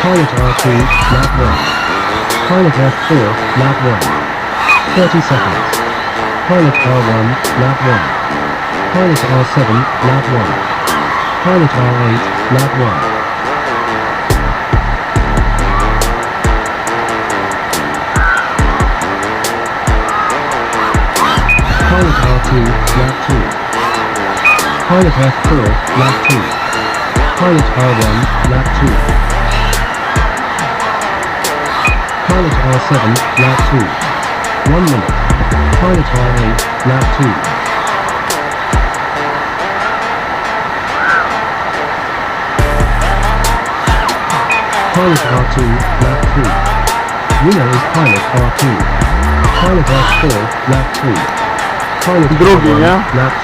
Pilot R2, lap 1. Pilot F4, lap 1. 30 seconds. Pilot R1, lap 1. Pilot R7, lap 1. Pilot R8, lap 1. Pilot R2, lap 2. Pilot F4, lap 2. Pilot R1, lap 2. Pilot R7, lap 2. 1 minute. Pilot R8, lap 2. Pilot R2, lap 3. Winner is Pilot R2. Pilot R4, lap 3. Pilot Drugi, R1, nie? lap 3.